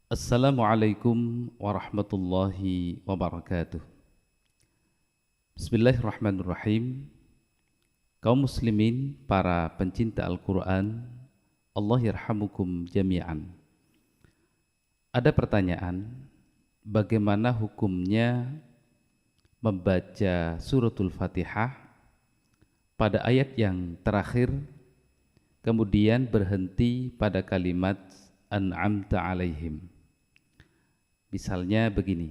Assalamualaikum warahmatullahi wabarakatuh. Bismillahirrahmanirrahim. Kaum muslimin, para pencinta Al-Quran, Allah yarhamukum jami'an. Ada pertanyaan, bagaimana hukumnya membaca suratul Fatihah pada ayat yang terakhir, kemudian berhenti pada kalimat an'amta alaihim. Misalnya begini.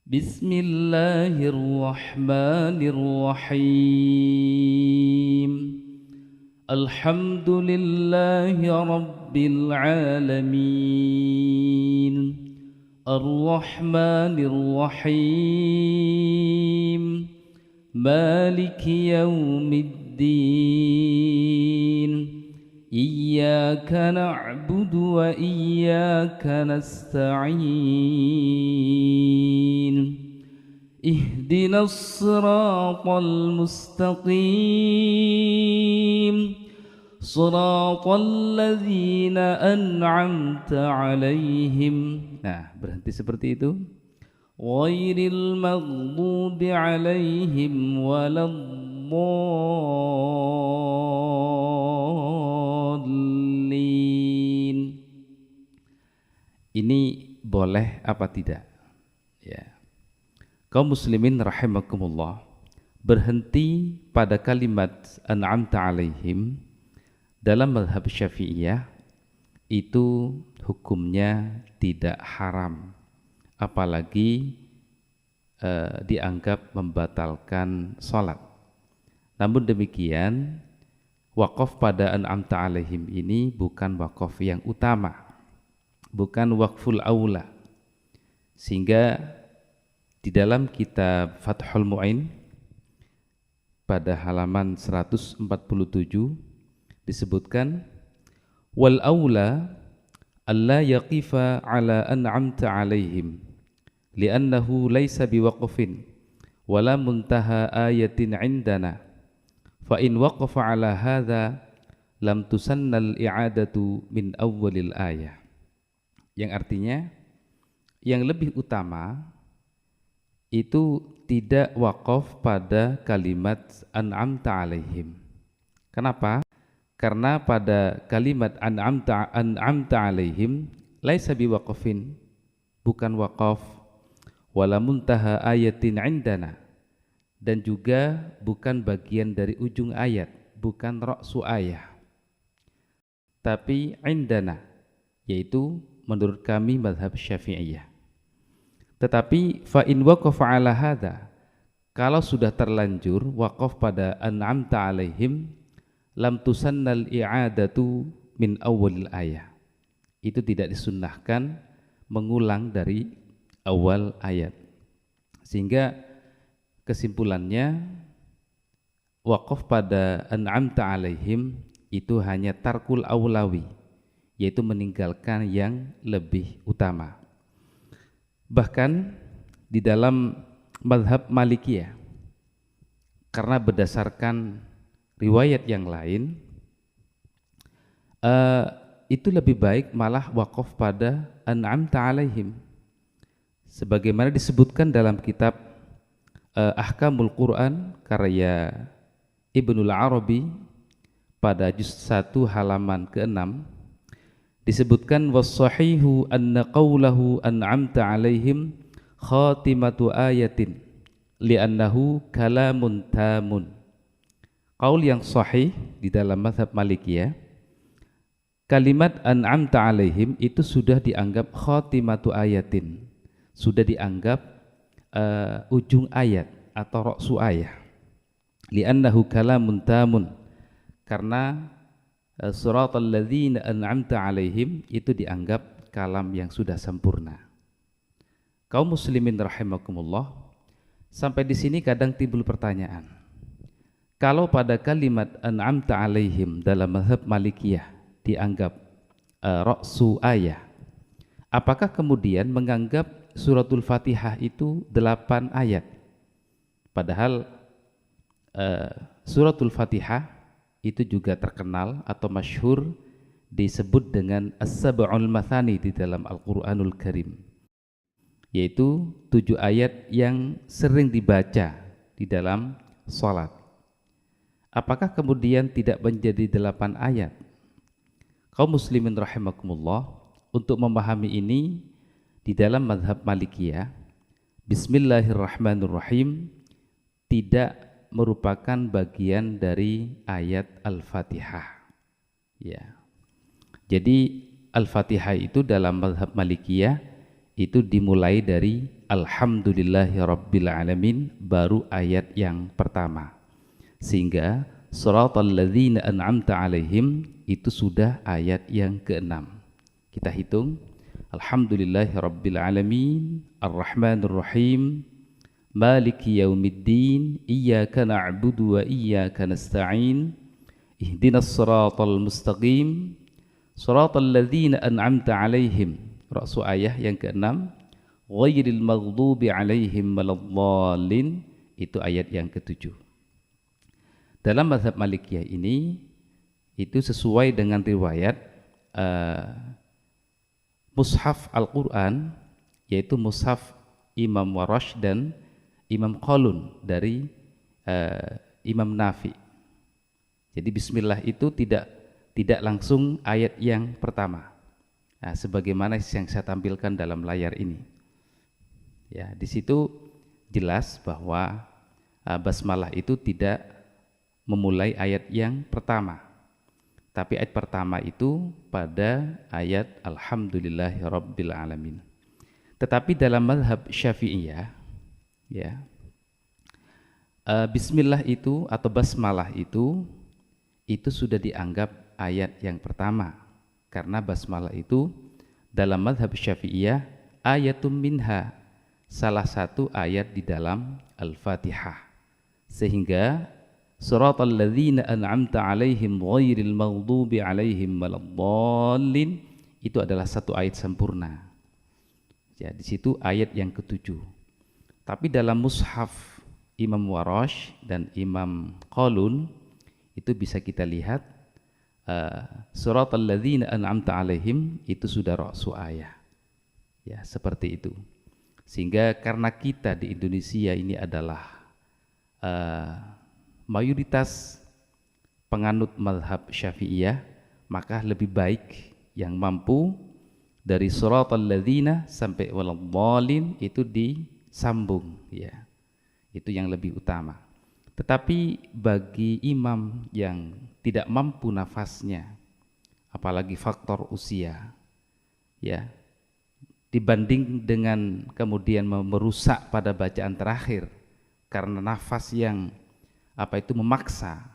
Bismillahirrahmanirrahim. Alhamdulillahi rabbil alamin. Ar-Rahmanir-Rahim. Maliki yaumiddin. إياك نعبد وإياك نستعين اهدنا الصراط المستقيم صراط الذين أنعمت عليهم. Nah, berhenti seperti itu. Ghairil maghdubi alaihim waladdallin. Ini boleh apa tidak? Ya. Kaum muslimin rahimakumullah, berhenti pada kalimat an'amta alaihim dalam mazhab Syafi'iyah itu hukumnya tidak haram, apalagi dianggap membatalkan sholat. Namun demikian, wakaf pada an'amta alaihim ini bukan wakaf yang utama, bukan wakful aula. Sehingga di dalam kitab Fathul Mu'in pada halaman 147 disebutkan wal aula alla yaqifa ala an'amta alaihim li'annahu laysa biwaqfin wala muntaha ayatin indana fa in waqafa ala hadha lam tusannal i'adatu min awwalil ayah. Yang artinya yang lebih utama itu tidak wakaf pada kalimat an'amta alaihim. Kenapa? Karena pada kalimat an'amta alaihim laisa biwaqafin, bukan wakaf, wala muntaha ayatin indana, dan juga bukan bagian dari ujung ayat, bukan ra'su ayah, tapi indana, yaitu menurut kami mazhab Syafi'iyah. Tetapi fa in waqafa ala hadza, kalau sudah terlanjur waqaf pada an'amta alaihim, lam tusannal i'adatu min awwalil ayah. Itu tidak disunnahkan mengulang dari awal ayat. Sehingga kesimpulannya waqaf pada an'amta alaihim itu hanya tarkul aulawi, yaitu meninggalkan yang lebih utama. Bahkan di dalam mazhab Malikiyah, karena berdasarkan riwayat yang lain, itu lebih baik malah wakaf pada an'amta alaihim, sebagaimana disebutkan dalam kitab Ahkamul Quran karya Ibnul Arabi pada juz 1 halaman ke-6 disebutkan was-sahihu anna qawlahu an'amta alaihim khatimatu ayatin li'annahu kalamun tamun. Qaul yang sahih di dalam mazhab Malikiyah, kalimat an'amta alaihim itu sudah dianggap khatimatu ayatin, sudah dianggap ujung ayat atau ra'su ayah. Li'annahu kalamun tamun, karena suratal ladzina an'amta alaihim itu dianggap kalam yang sudah sempurna. Kaum muslimin rahimakumullah, sampai di sini kadang timbul pertanyaan. Kalau pada kalimat an'amta alaihim dalam mazhab Malikiyah dianggap ra'su ayah, apakah kemudian menganggap suratul Fatihah itu 8 ayat? Padahal suratul Fatihah itu juga terkenal atau masyhur disebut dengan as-sab'ul mathani di dalam Al-Qur'anul Karim, yaitu 7 ayat yang sering dibaca di dalam sholat. Apakah kemudian tidak menjadi 8 ayat? Kaum muslimin rahimakumullah, untuk memahami ini di dalam mazhab Malikiyah, Bismillahirrahmanirrahim tidak merupakan bagian dari ayat Al-Fatihah. Ya. Jadi Al-Fatihah itu dalam mazhab Malikiyah itu dimulai dari Alhamdulillahi Rabbil Alamin, baru ayat yang pertama. Sehingga Shiratal ladzina an'amta alaihim itu sudah ayat yang ke-6. Kita hitung. Alhamdulillahi Rabbil Alamin, Ar-Rahmanir Rahim, Maliki Yaumiddin, Iyyaka na'budu wa iyyaka nasta'in, Ihdinas siratal mustaqim, Shiratal ladzina an'amta alaihim. Ra'su ayat yang ke-6, Ghairil maghdubi alaihim waladdallin, itu ayat yang ke-7. Dalam mazhab Malikiyah ini itu sesuai dengan riwayat mushaf Al-Quran, yaitu mushaf Imam Warash dan Imam Qalun dari Imam Nafi. Jadi bismillah itu tidak langsung ayat yang pertama. Nah, sebagaimana yang saya tampilkan dalam layar ini. Ya, di situ jelas bahwa basmalah itu tidak memulai ayat yang pertama, tapi ayat pertama itu pada ayat Alhamdulillahi Rabbil Alamin. Tetapi dalam mazhab Syafi'iyah, ya, bismillah itu atau basmalah itu sudah dianggap ayat yang pertama, karena basmalah itu dalam mazhab Syafi'iyah ayatum minha, salah satu ayat di dalam Al-Fatihah, sehingga Shiratal ladzina an'amta alaihim ghairil maghdubi alaihim waladdallin itu adalah satu ayat sempurna. Ya, di situ ayat yang ke-7. Tapi dalam mushaf Imam Warash dan Imam Qalun itu bisa kita lihat Shiratal ladzina an'amta alaihim itu sudah ra'su ayat. Ya, seperti itu. Sehingga karena kita di Indonesia ini adalah mayoritas penganut mazhab Syafi'iyah, maka lebih baik yang mampu dari Shiratal ladzina sampai waladdallin itu disambung, ya. Itu yang lebih utama. Tetapi bagi imam yang tidak mampu nafasnya, apalagi faktor usia, ya, dibanding dengan kemudian merusak pada bacaan terakhir karena nafas yang memaksa,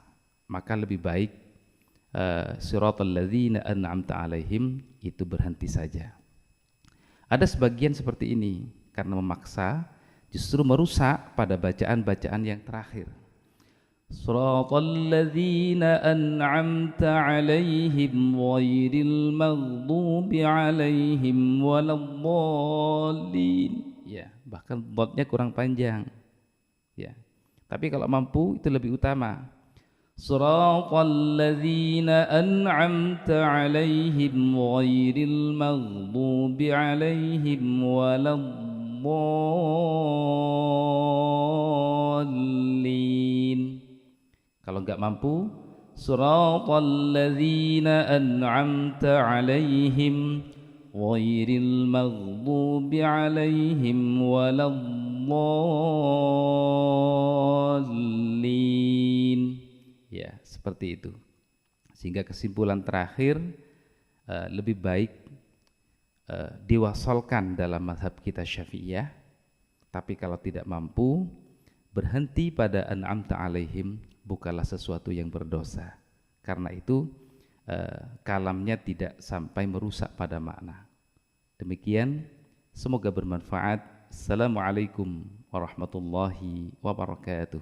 maka lebih baik Shiratal ladzina an'amta alaihim itu berhenti saja. Ada sebagian seperti ini, karena memaksa justru merusak pada bacaan-bacaan yang terakhir. Shiratal ladzina an'amta alaihim ghairil maghdubi alaihim waladdallin. Ya, bahkan dotnya kurang panjang. Ya. Tapi kalau mampu itu lebih utama. Shiratal ladzina an'amta alaihim ghairil maghdubi alaihim waladdallin. Kalau enggak mampu, Shiratal ladzina an'amta alaihim ghairil maghdubi alaihim waladdallin. Ya, seperti itu. Sehingga kesimpulan terakhir lebih baik diwasolkan dalam mazhab kita Syafi'iyah. Tapi kalau tidak mampu, berhenti pada an'amta alaihim bukanlah sesuatu yang berdosa. Karena itu kalamnya tidak sampai merusak pada makna. Demikian, semoga bermanfaat. Assalamualaikum warahmatullahi wabarakatuh.